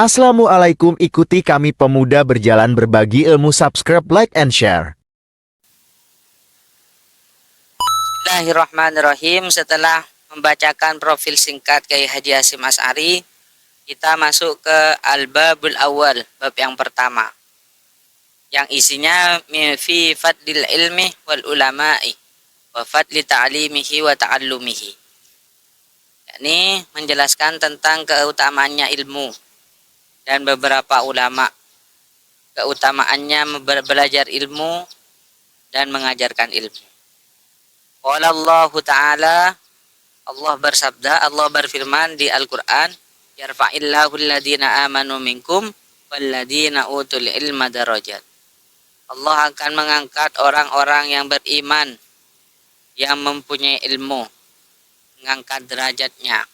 Assalamualaikum, ikuti kami pemuda berjalan berbagi ilmu, subscribe, like, and share. Bismillahirrahmanirrahim. Setelah membacakan profil singkat Kiai Haji Hasyim Asy'ari, kita masuk ke Al-Babul Awal, bab yang pertama, yang isinya fi fadlil ilmi wal ulama'i wa fadli ta'limihi wa ta'allumihi. Ini menjelaskan tentang keutamaannya ilmu dan beberapa ulama, keutamaannya belajar ilmu dan mengajarkan ilmu. Qala Allah Ta'ala, Allah bersabda, Allah berfirman di Al-Quran, yarfa'illahu alladhina amanu minkum walladhina utul ilma darajat. Allah akan mengangkat orang-orang yang beriman, yang mempunyai ilmu, mengangkat derajatnya.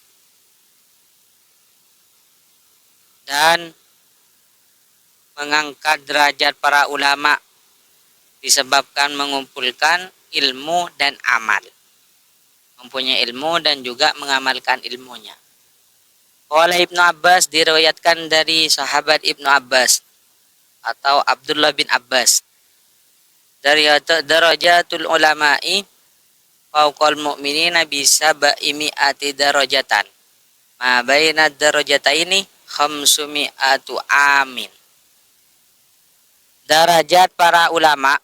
Dan mengangkat derajat para ulama disebabkan mengumpulkan ilmu dan amal. Mempunyai ilmu dan juga mengamalkan ilmunya. Qala Ibnu Abbas, diriwayatkan dari sahabat Ibnu Abbas atau Abdullah bin Abbas, dari darajatul ulama'i fauqal mu'minina bisab'i mi'ati darajatan ma baina darajataini khamsumi'atu amin. Derajat para ulama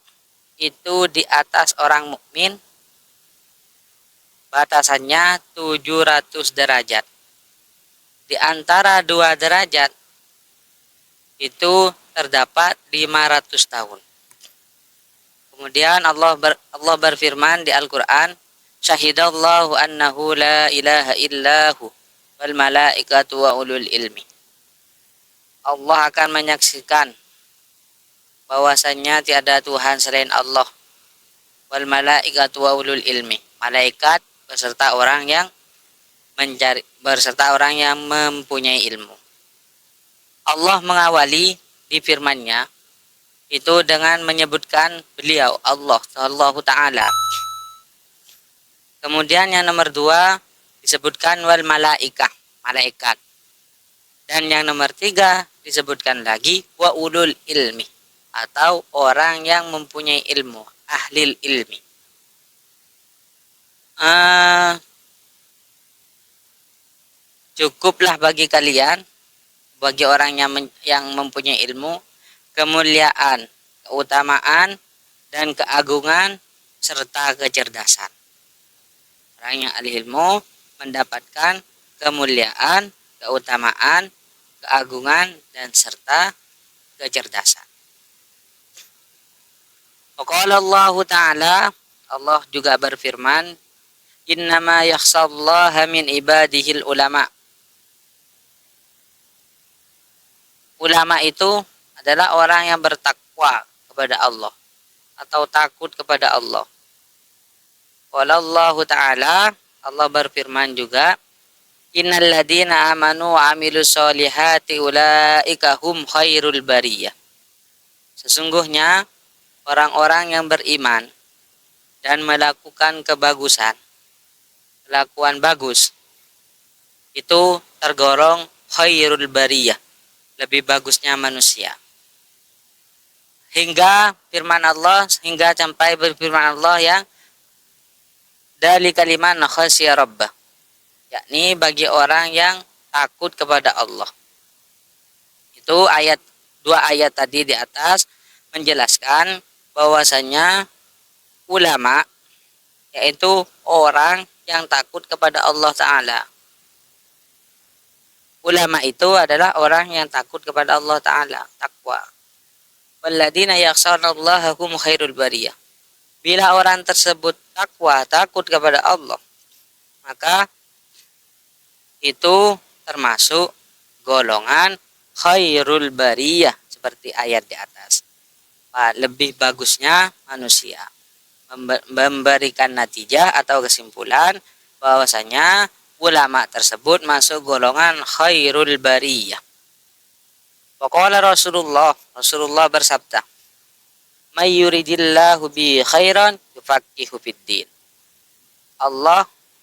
itu di atas orang mukmin batasannya 700 derajat. Di antara dua derajat itu terdapat 500 tahun. Kemudian Allah berfirman di Al-Quran, syahidallahu annahu la ilaha illahu wal malaikatu wa ulul ilmi. Allah akan menyaksikan bahwasannya tiada Tuhan selain Allah, wal malaikatu wa ulul ilmi, malaikat beserta orang yang mempunyai ilmu. Allah mengawali di firman-Nya itu dengan menyebutkan beliau Allah Subhanahu Ta'ala. Kemudian yang nomor 2 disebutkan wal malaikah, malaikat. Dan yang nomor 3 disebutkan lagi wa ulul ilmi, atau orang yang mempunyai ilmu, ahlil ilmi. Cukuplah bagi kalian, bagi orang yang mempunyai ilmu, kemuliaan, keutamaan, dan keagungan serta kecerdasan. Orang yang ahli ilmu mendapatkan kemuliaan, keutamaan, keagungan, dan serta kecerdasan. Qala Allah Ta'ala, Allah juga berfirman, innama yakhshallaha min ibadihil ulama. Ulama itu adalah orang yang bertakwa kepada Allah atau takut kepada Allah. Qala Allah Ta'ala, Allah berfirman juga, innal ladina amanu wa amilus solihati ulaika hum khairul bariyah. Sesungguhnya orang-orang yang beriman dan melakukan kebagusan, kelakuan bagus, itu tergolong khairul bariyah, lebih bagusnya manusia. Hingga sampai berfirman Allah yang dari kalimat khasya rabbah, yakni bagi orang yang takut kepada Allah. Itu dua ayat tadi di atas menjelaskan bahwasanya ulama yaitu orang yang takut kepada Allah Ta'ala. Ulama itu adalah orang yang takut kepada Allah Ta'ala, takwa. Walladzina yakhshawnallaha hum khairul bariyah. Bila orang tersebut takwa, takut kepada Allah, maka itu termasuk golongan khairul bariyah, seperti ayat di atas. Lebih bagusnya manusia, memberikan natijah atau kesimpulan bahwasanya ulama tersebut masuk golongan khairul bariyah. Waqala Rasulullah bersabda, may yuridillahu bi khairan yufaqihu fiddin.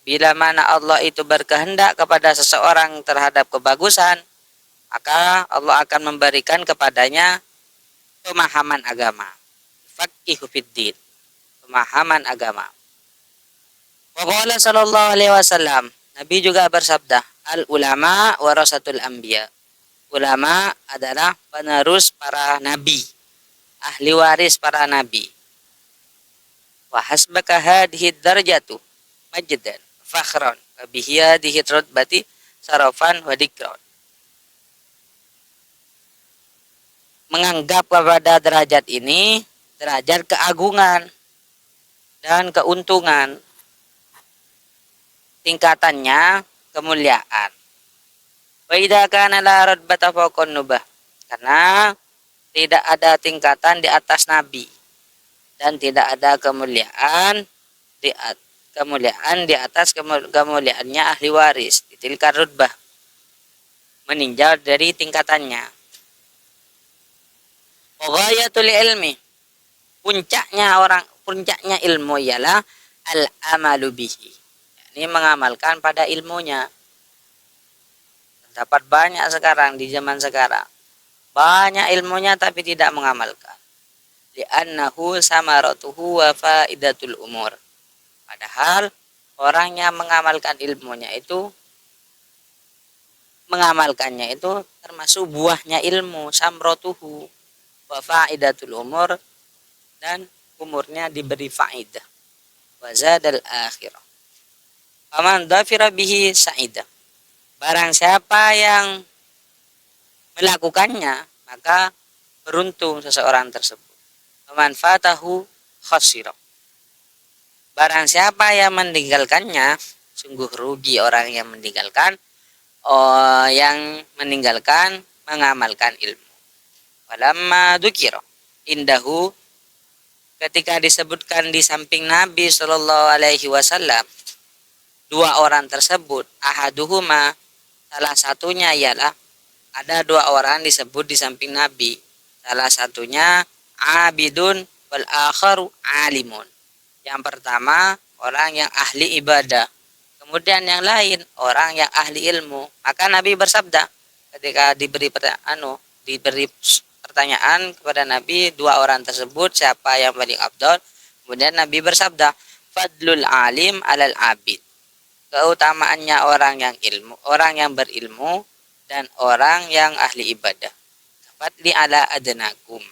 Bila mana Allah itu berkehendak kepada seseorang terhadap kebagusan, maka Allah akan memberikan kepadanya pemahaman agama. Faqihu fiddin, pemahaman agama. Wa qala sallallahu alaihi wasallam, Nabi juga bersabda, al ulama warasatul anbiya. Ulama adalah penerus para nabi, ahli waris para nabi. Wa hasbaka hadhihi darajatu majdan fakhran wa bihi hadhihi rutbati sarafan wa dikran. Menganggap kepada derajat ini derajat keagungan dan keuntungan, tingkatannya kemuliaan. Wa idza kana la rutbata fawqan nubah, karena tidak ada tingkatan di atas nabi dan tidak ada kemuliaan di atas kemuliaannya ahli waris. Tilka rutbah, meninjau dari tingkatannya. Ghayatul ilmi, puncaknya ilmu ialah al-amalu bihi, ini mengamalkan pada ilmunya. Dapat banyak sekarang di zaman sekarang, banyak ilmunya tapi tidak mengamalkan. Li'annahu samaratuhu wa faidatul umur. Padahal orang yang mengamalkan ilmunya itu, mengamalkannya itu termasuk buahnya ilmu, samratuhu wa faidatul umur, dan umurnya diberi faidah. Wa zadal akhirah. Faman dhafira bihi sa'idah. Barang siapa yang melakukannya, maka beruntung seseorang tersebut. Faman fatahu khasira. Barang siapa yang meninggalkannya, sungguh rugi orang yang meninggalkan mengamalkan ilmu. Walamma dzukira indahu, ketika disebutkan di samping Nabi Shallallahu alaihi wasallam dua orang tersebut, ahaduhuma, salah satunya ialah, ada dua orang disebut di samping Nabi, salah satunya abidun wal akharu alimun. Yang pertama orang yang ahli ibadah, kemudian yang lain orang yang ahli ilmu. Maka Nabi bersabda ketika diberi pertanyaan kepada Nabi dua orang tersebut siapa yang paling afdal, kemudian Nabi bersabda, fadlul alim alal abid, keutamaannya orang yang berilmu dan orang yang ahli ibadah. Fadli ala adnakum,